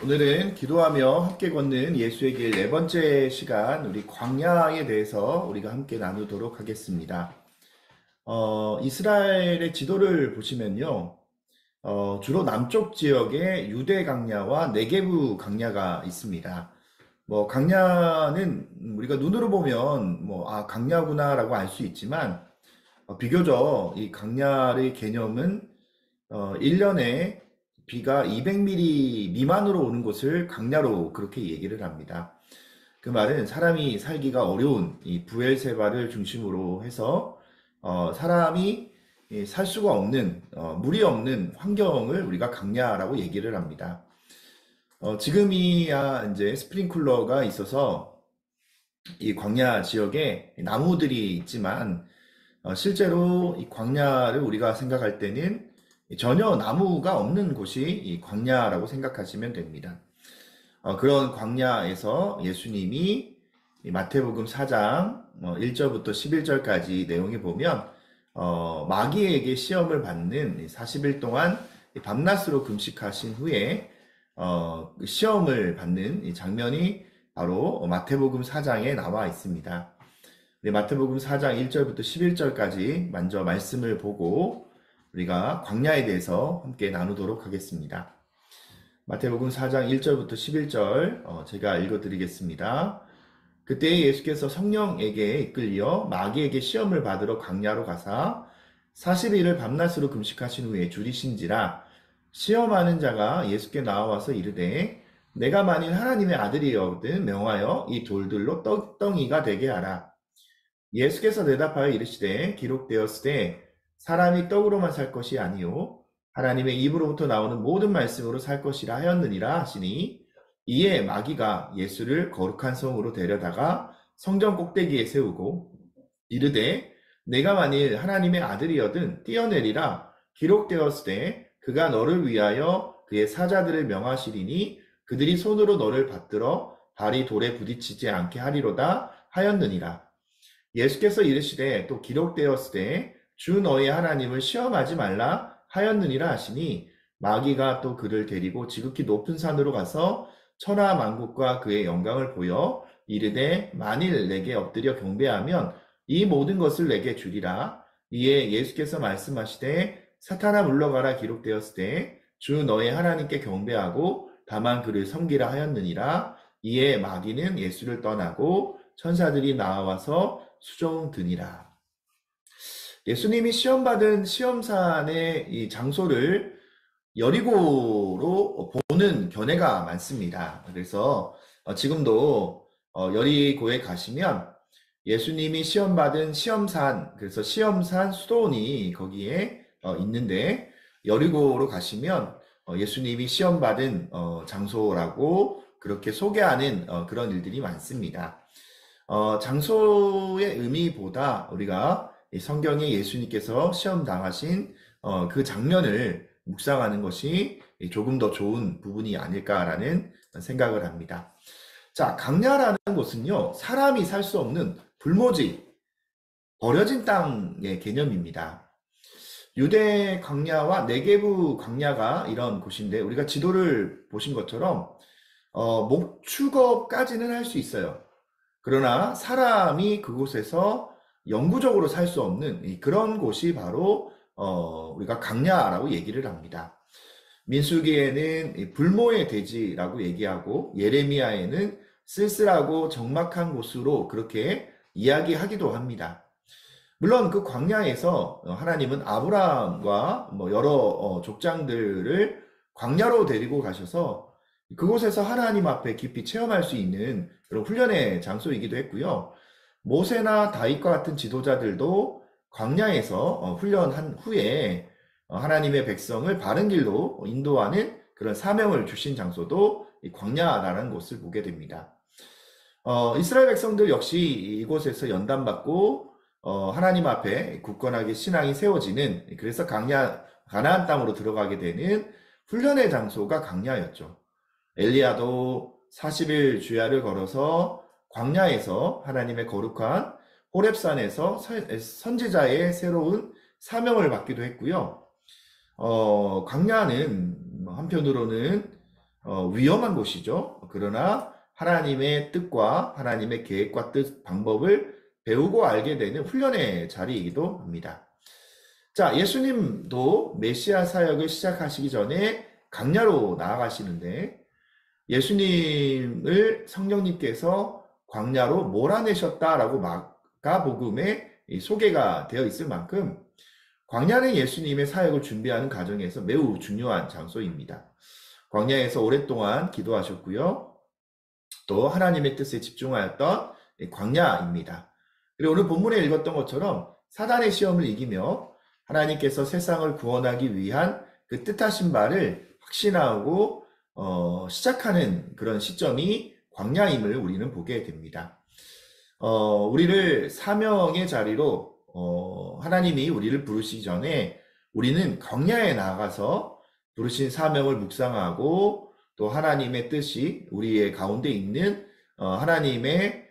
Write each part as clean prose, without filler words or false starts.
오늘은 기도하며 함께 걷는 예수의 길 네 번째 시간, 우리 광야에 대해서 우리가 함께 나누도록 하겠습니다. 이스라엘의 지도를 보시면요, 주로 남쪽 지역에 유대 강야와 네게부 강야가 있습니다. 강야는 우리가 눈으로 보면 강야구나라고 알 수 있지만, 비교적 이 강야의 개념은 1년에 비가 200mm 미만으로 오는 곳을 강야로 그렇게 얘기를 합니다. 그 말은 사람이 살기가 어려운 이 부엘세바를 중심으로 해서 사람이 살 수가 없는 물이 없는 환경을 우리가 강야라고 얘기를 합니다. 지금이야 이제 스프링클러가 있어서 이 광야 지역에 나무들이 있지만 실제로 이 광야를 우리가 생각할 때는 전혀 나무가 없는 곳이 이 광야라고 생각하시면 됩니다. 그런 광야에서 예수님이 이 마태복음 4장 1절부터 11절까지 내용에 보면 마귀에게 시험을 받는 40일 동안 밤낮으로 금식하신 후에 그 시험을 받는 이 장면이 바로 마태복음 4장에 나와 있습니다. 마태복음 4장 1절부터 11절까지 먼저 말씀을 보고 우리가 광야에 대해서 함께 나누도록 하겠습니다. 마태복음 4장 1절부터 11절 제가 읽어드리겠습니다. 그때 예수께서 성령에게 이끌려 마귀에게 시험을 받으러 광야로 가사 40일을 밤낮으로 금식하신 후에 줄이신지라. 시험하는 자가 예수께 나와서 이르되 내가 만일 하나님의 아들이거든 명하여 이 돌들로 떡덩이가 되게 하라. 예수께서 대답하여 이르시되 기록되었으되 사람이 떡으로만 살 것이 아니요 하나님의 입으로부터 나오는 모든 말씀으로 살 것이라 하였느니라 하시니, 이에 마귀가 예수를 거룩한 성으로 데려다가 성전 꼭대기에 세우고 이르되 내가 만일 하나님의 아들이거든 뛰어내리라. 기록되었으되 그가 너를 위하여 그의 사자들을 명하시리니 그들이 손으로 너를 받들어 발이 돌에 부딪히지 않게 하리로다 하였느니라. 예수께서 이르시되 또 기록되었으되 주 너의 하나님을 시험하지 말라 하였느니라 하시니, 마귀가 또 그를 데리고 지극히 높은 산으로 가서 천하 만국과 그의 영광을 보여 이르되 만일 내게 엎드려 경배하면 이 모든 것을 내게 주리라. 이에 예수께서 말씀하시되 사탄아 물러가라. 기록되었으되 주 너의 하나님께 경배하고 다만 그를 섬기라 하였느니라. 이에 마귀는 예수를 떠나고 천사들이 나와서 수종드니라. 예수님이 시험받은 시험산의 이 장소를 여리고로 보는 견해가 많습니다. 그래서 지금도 여리고에 가시면 예수님이 시험받은 시험산, 그래서 시험산 수도원이 거기에 있는데, 여리고로 가시면 예수님이 시험받은 장소라고 그렇게 소개하는 그런 일들이 많습니다. 장소의 의미보다 우리가 이 성경에 예수님께서 시험 당하신 그 장면을 묵상하는 것이 조금 더 좋은 부분이 아닐까라는 생각을 합니다. 자, 강야라는 곳은요, 사람이 살 수 없는 불모지, 버려진 땅의 개념입니다. 유대 광야와 네게부 광야가 이런 곳인데, 우리가 지도를 보신 것처럼 목축업까지는 할 수 있어요. 그러나 사람이 그곳에서 영구적으로 살 수 없는 그런 곳이 바로 우리가 강야라고 얘기를 합니다. 민수기에는 불모의 대지라고 얘기하고, 예레미야에는 쓸쓸하고 적막한 곳으로 그렇게 이야기하기도 합니다. 물론 그 광야에서 하나님은 아브라함과 여러 족장들을 광야로 데리고 가셔서 그곳에서 하나님 앞에 깊이 체험할 수 있는 그런 훈련의 장소이기도 했고요. 모세나 다윗과 같은 지도자들도 광야에서 훈련한 후에 하나님의 백성을 바른 길로 인도하는 그런 사명을 주신 장소도 이 광야라는 곳을 보게 됩니다. 이스라엘 백성들 역시 이곳에서 연단받고 하나님 앞에 굳건하게 신앙이 세워지는, 그래서 가나안 땅으로 들어가게 되는 훈련의 장소가 강야였죠. 엘리야도 40일 주야를 걸어서 광야에서 하나님의 거룩한 호렙산에서 선지자의 새로운 사명을 받기도 했고요. 광야는 한편으로는 위험한 곳이죠. 그러나 하나님의 뜻과 하나님의 계획과 뜻, 방법을 배우고 알게 되는 훈련의 자리이기도 합니다. 자, 예수님도 메시아 사역을 시작하시기 전에 광야로 나아가시는데 예수님을 성령님께서 광야로 몰아내셨다라고 마가복음에 소개가 되어 있을 만큼 광야는 예수님의 사역을 준비하는 과정에서 매우 중요한 장소입니다. 광야에서 오랫동안 기도하셨고요. 또 하나님의 뜻에 집중하였던 광야입니다. 그리고 오늘 본문에 읽었던 것처럼 사단의 시험을 이기며 하나님께서 세상을 구원하기 위한 그 뜻하신 바를 확신하고 시작하는 그런 시점이 광야임을 우리는 보게 됩니다. 우리를 사명의 자리로 하나님이 우리를 부르시기 전에 우리는 광야에 나가서 부르신 사명을 묵상하고 또 하나님의 뜻이 우리의 가운데 있는 하나님의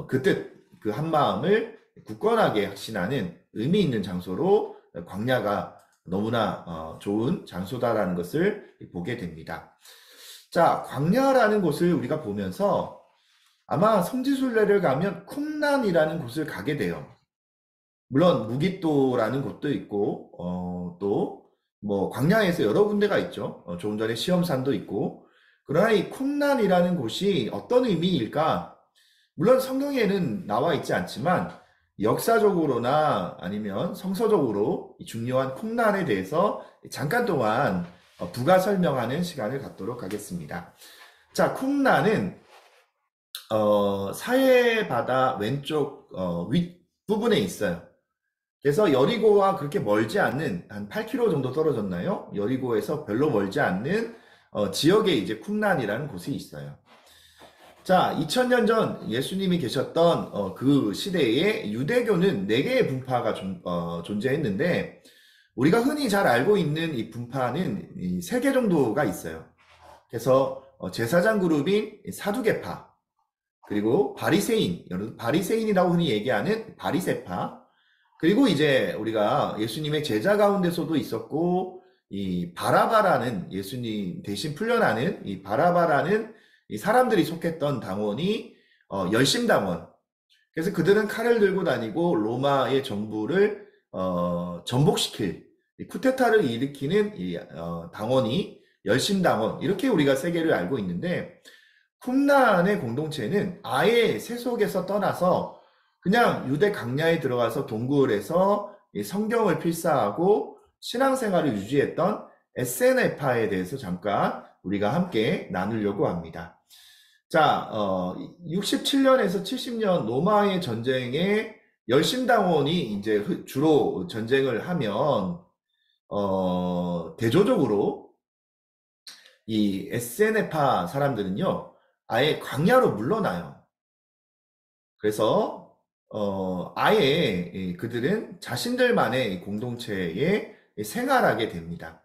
그 뜻, 그 한마음을 굳건하게 확신하는 의미 있는 장소로 광야가 너무나 좋은 장소다라는 것을 보게 됩니다. 자, 광야라는 곳을 우리가 보면서 아마 성지순례를 가면 쿰란이라는 곳을 가게 돼요. 물론 무깃도라는 곳도 있고 또 뭐 광야에서 여러 군데가 있죠. 조금 전에 시험산도 있고. 그러나 이 쿰란이라는 곳이 어떤 의미일까? 물론 성경에는 나와 있지 않지만 역사적으로나 아니면 성서적으로 중요한 쿰란에 대해서 잠깐 동안 부가 설명하는 시간을 갖도록 하겠습니다. 자, 쿰란은 사해 바다 왼쪽 윗부분에 있어요. 그래서 여리고와 그렇게 멀지 않는 한 8km 정도 떨어졌나요? 여리고에서 별로 멀지 않는 지역에 이제 쿰란이라는 곳이 있어요. 자, 2000년 전 예수님이 계셨던 그 시대에 유대교는 4개의 분파가 존재했는데 우리가 흔히 잘 알고 있는 이 분파는 3개 정도가 있어요. 그래서 제사장 그룹인 사두개파, 그리고 바리새인이라고 흔히 얘기하는 바리새파, 그리고 이제 우리가 예수님의 제자 가운데서도 있었고 이 바라바라는 예수님 대신 풀려나는 이 바라바라는 이 사람들이 속했던 당원이 열심당원. 그래서 그들은 칼을 들고 다니고 로마의 정부를 전복시킬 쿠데타를 일으키는 이 당원이 열심당원, 이렇게 우리가 세계를 알고 있는데 쿰란의 공동체는 아예 세속에서 떠나서 그냥 유대 강야에 들어가서 동굴에서 성경을 필사하고 신앙생활을 유지했던 에세네파에 대해서 잠깐 우리가 함께 나누려고 합니다. 자, 67년에서 70년 로마의 전쟁에 열심당원이 이제 주로 전쟁을 하면 대조적으로 이 에세네파 사람들은요 아예 광야로 물러나요. 그래서 아예 그들은 자신들만의 공동체에 생활하게 됩니다.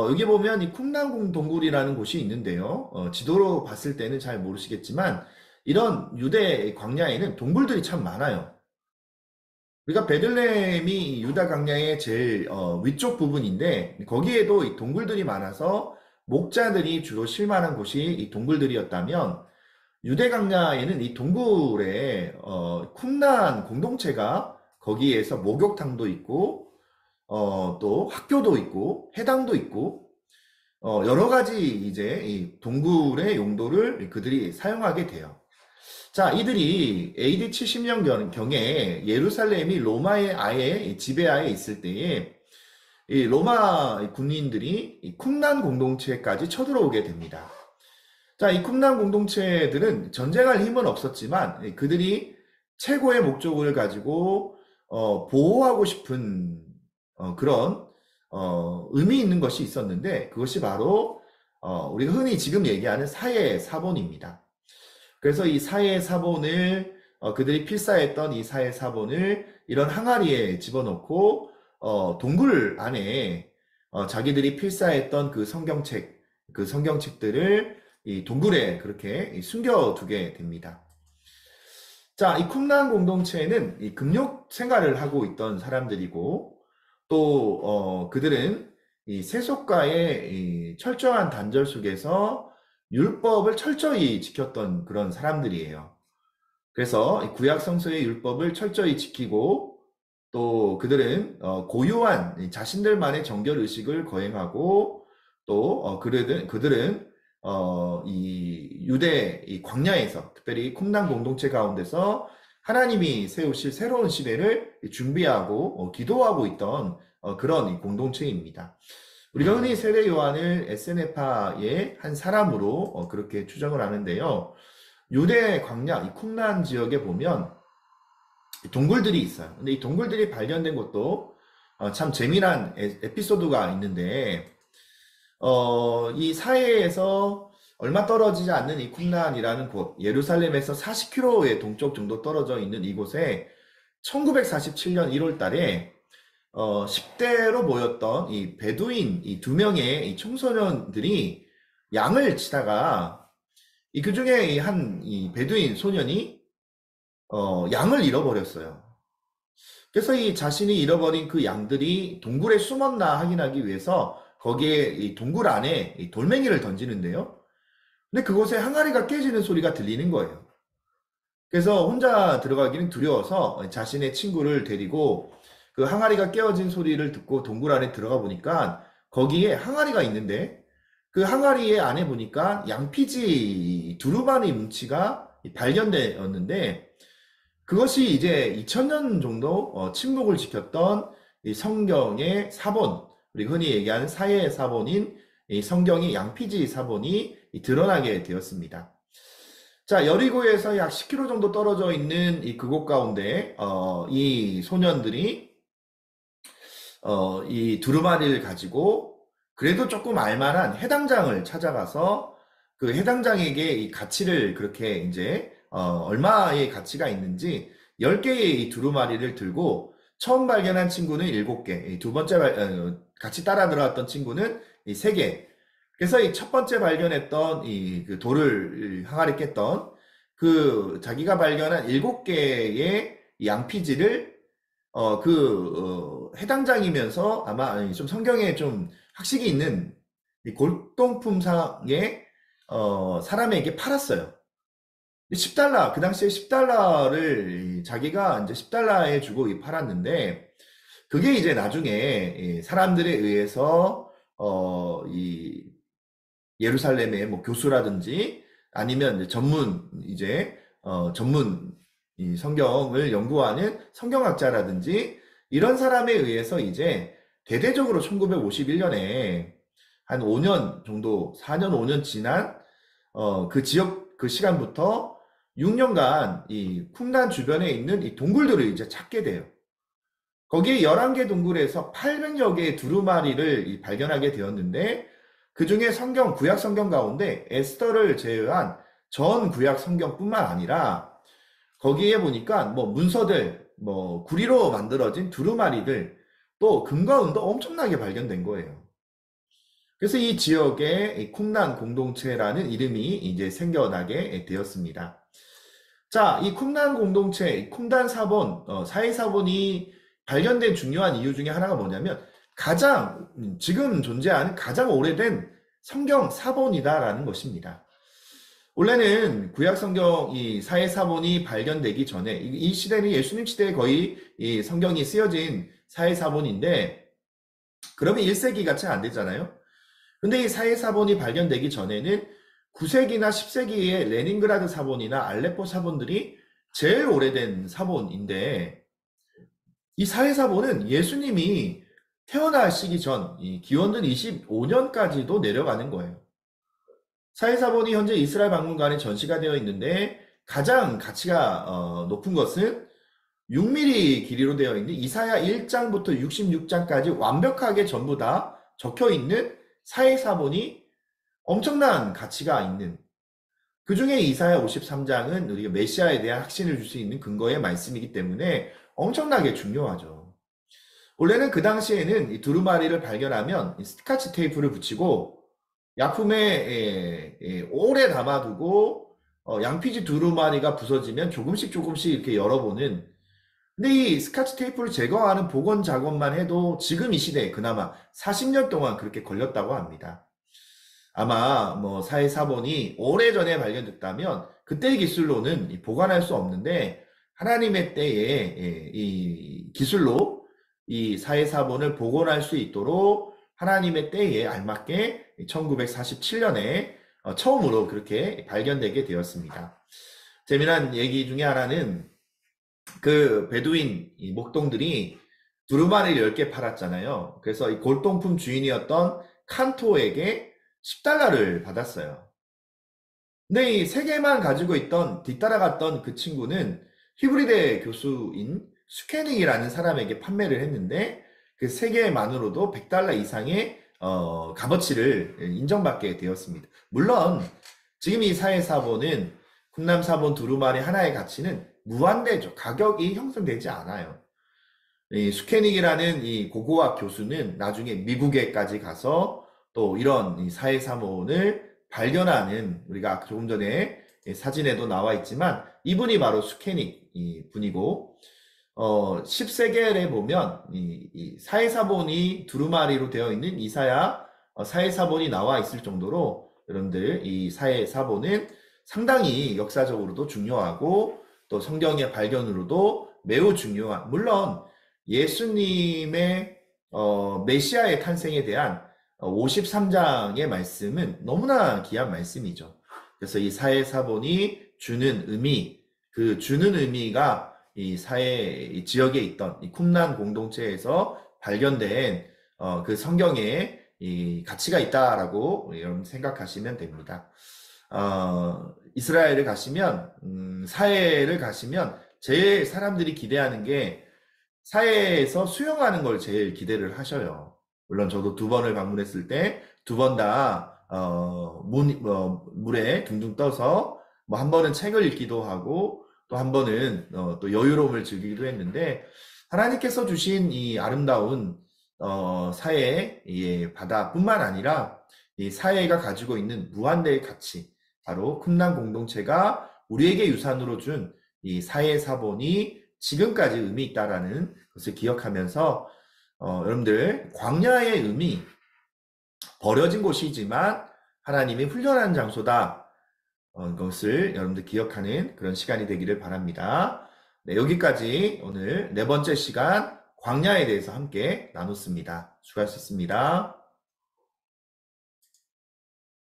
여기 보면 이 쿰란 동굴이라는 곳이 있는데요. 지도로 봤을 때는 잘 모르시겠지만 이런 유대 광야에는 동굴들이 참 많아요. 우리가 베들레헴이 유다 광야의 제일 위쪽 부분인데 거기에도 이 동굴들이 많아서 목자들이 주로 쉴만한 곳이 이 동굴들이었다면 유대 광야에는 이 동굴에 쿰란 공동체가 거기에서 목욕탕도 있고 또 학교도 있고 해당도 있고 여러 가지 이제 이 동굴의 용도를 그들이 사용하게 돼요. 자, 이들이 AD 70년 경에 예루살렘이 로마의 아예 지배하에 있을 때에 이 로마 군인들이 이 쿰란 공동체까지 쳐들어오게 됩니다. 자, 이 쿰란 공동체들은 전쟁할 힘은 없었지만 그들이 최고의 목적을 가지고 보호하고 싶은 그런 의미 있는 것이 있었는데 그것이 바로 우리가 흔히 지금 얘기하는 사해 사본입니다. 그래서 이 사해 사본을 그들이 필사했던 이 사해 사본을 이런 항아리에 집어넣고 동굴 안에 자기들이 필사했던 그 성경책들을 이 동굴에 그렇게 숨겨두게 됩니다. 자, 이 쿰란 공동체는 이 금욕 생활을 하고 있던 사람들이고 또 그들은 이 세속과의 이 철저한 단절 속에서 율법을 철저히 지켰던 그런 사람들이에요. 그래서 이 구약 성서의 율법을 철저히 지키고 또 그들은 고유한 자신들만의 정결 의식을 거행하고 또 그들은 이 유대 이 광야에서 특별히 쿰란 공동체 가운데서 하나님이 세우실 새로운 시대를 준비하고 기도하고 있던 그런 이 공동체입니다. 우리가 흔히 세례 요한을 에스네파의 한 사람으로 그렇게 추정을 하는데요. 유대 광야 이 쿰란 지역에 보면 동굴들이 있어요. 근데 이 동굴들이 발견된 것도 참 재미난 에피소드가 있는데 이 사해에서 얼마 떨어지지 않는 이 쿰란이라는 곳, 예루살렘에서 40km의 동쪽 정도 떨어져 있는 이곳에 1947년 1월 달에 10대로 모였던 이 베두인 이 두 명의 이 청소년들이 양을 치다가 그 중에 이 베두인 소년이 양을 잃어버렸어요. 그래서 이 자신이 잃어버린 그 양들이 동굴에 숨었나 확인하기 위해서 거기에 이 동굴 안에 이 돌멩이를 던지는데요. 근데 그곳에 항아리가 깨지는 소리가 들리는 거예요. 그래서 혼자 들어가기는 두려워서 자신의 친구를 데리고 그 항아리가 깨어진 소리를 듣고 동굴 안에 들어가 보니까 거기에 항아리가 있는데 그 항아리 안에 보니까 양피지 두루마리 뭉치가 발견되었는데 그것이 이제 2000년 정도 침묵을 지켰던 이 성경의 사본, 우리 흔히 얘기하는 사회의 사본인 이 성경의 양피지 사본이 드러나게 되었습니다. 자, 여리고에서 약 10km 정도 떨어져 있는 이 그곳 가운데 이 소년들이 이 두루마리를 가지고 그래도 조금 알만한 해당장을 찾아가서 그 해당장에게 이 가치를 그렇게 이제 얼마의 가치가 있는지 10개의 이 두루마리를 들고 처음 발견한 친구는 7개, 두 번째 같이 따라 들어왔던 친구는 3개. 그래서 이 첫 번째 발견했던 그 돌을 항아리 깼던 그 자기가 발견한 7개의 양피지를 해당장이면서 아마 좀 성경에 좀 학식이 있는 이 골동품상의 사람에게 팔았어요. 10달러, 그 당시에 10달러를 자기가 이제 10달러에 주고 팔았는데, 그게 이제 나중에 사람들에 의해서, 이 예루살렘의 뭐 교수라든지 아니면 전문 이 성경을 연구하는 성경학자라든지 이런 사람에 의해서 이제 대대적으로 1951년에 한 5년 정도, 4년, 5년 지난 그 지역 그 시간부터 6년간 이 쿰란 주변에 있는 이 동굴들을 이제 찾게 돼요. 거기에 11개 동굴에서 800여 개의 두루마리를 발견하게 되었는데 그 중에 구약 성경 가운데 에스더를 제외한 전 구약 성경뿐만 아니라 거기에 보니까 뭐 문서들, 뭐 구리로 만들어진 두루마리들, 또 금과 은도 엄청나게 발견된 거예요. 그래서 이 지역에 이 쿰란 공동체라는 이름이 이제 생겨나게 되었습니다. 자, 이 쿰란 공동체, 쿰란 사본, 사회 사본이 발견된 중요한 이유 중에 하나가 뭐냐면 지금 존재하는 가장 오래된 성경 사본이다라는 것입니다. 원래는 구약 성경 이 사회 사본이 발견되기 전에 이 시대는 예수님 시대에 거의 이 성경이 쓰여진 사회 사본인데 그러면 1세기 같이 안 되잖아요. 근데 이 사회 사본이 발견되기 전에는 9세기나 10세기의 레닌그라드 사본이나 알레포 사본들이 제일 오래된 사본인데 이 사회 사본은 예수님이 태어나시기 전 기원전 25년까지도 내려가는 거예요. 사회사본이 현재 이스라엘 박물관에 전시가 되어 있는데 가장 가치가 높은 것은 6mm 길이로 되어 있는 이사야 1장부터 66장까지 완벽하게 전부 다 적혀 있는 사회사본이 엄청난 가치가 있는 그 중에 이사야 53장은 우리가 메시아에 대한 확신을 줄 수 있는 근거의 말씀이기 때문에 엄청나게 중요하죠. 원래는 그 당시에는 이 두루마리를 발견하면 스카치 테이프를 붙이고 약품에 오래 담아두고 양피지 두루마리가 부서지면 조금씩 이렇게 열어보는 근데 이 스카치 테이프를 제거하는 복원 작업만 해도 지금 이 시대에 그나마 40년 동안 그렇게 걸렸다고 합니다. 아마 뭐 사회사본이 오래전에 발견됐다면 그때의 기술로는 보관할 수 없는데 하나님의 때에 이 기술로 이 사회사본을 복원할 수 있도록 하나님의 때에 알맞게 1947년에 처음으로 그렇게 발견되게 되었습니다. 재미난 얘기 중에 하나는 그 베두인 이 목동들이 두루마리를 10개 팔았잖아요. 그래서 이 골동품 주인이었던 칸토에게 10달러를 받았어요. 근데 이 3개만 가지고 있던 뒤따라갔던 그 친구는 히브리대 교수인 수케닉이라는 사람에게 판매를 했는데 그 3개만으로도 100달러 이상의 값어치를 인정받게 되었습니다. 물론 지금 이 사회사본은 쿰람사본 두루마리 하나의 가치는 무한대죠. 가격이 형성되지 않아요. 이 수케닉이라는 이 고고학 교수는 나중에 미국에까지 가서 또 이런 이 사회사본을 발견하는, 우리가 조금 전에 사진에도 나와 있지만 이분이 바로 수케닉 분이고 10세겔에 보면 이 사회사본이 두루마리로 되어 있는 이사야 사회사본이 나와 있을 정도로 여러분들 이 사회사본은 상당히 역사적으로도 중요하고 또 성경의 발견으로도 매우 중요한, 물론 예수님의 메시아의 탄생에 대한 53장의 말씀은 너무나 귀한 말씀이죠. 그래서 이 사회사본이 주는 의미, 그 주는 의미가 이 사회 이 지역에 있던 이 쿰란 공동체에서 발견된 그 성경에 이 가치가 있다라고 여러분 생각하시면 됩니다. 이스라엘을 가시면 사회를 가시면 제일 사람들이 기대하는 게 사회에서 수영하는 걸 제일 기대를 하셔요. 물론 저도 2번을 방문했을 때 2번 다 물에 둥둥 떠서 뭐 한 번은 책을 읽기도 하고 또 한 번은 또 여유로움을 즐기기도 했는데, 하나님께서 주신 이 아름다운 사회, 이 바다뿐만 아니라 이 사회가 가지고 있는 무한대의 가치, 바로 쿰란 공동체가 우리에게 유산으로 준 이 사회사본이 지금까지 의미 있다라는 것을 기억하면서 여러분들 광야의 의미, 버려진 곳이지만 하나님이 훈련하는 장소다, 것을 여러분들 기억하는 그런 시간이 되기를 바랍니다. 네, 여기까지 오늘 4번째 시간 광야에 대해서 함께 나눴습니다. 수고하셨습니다.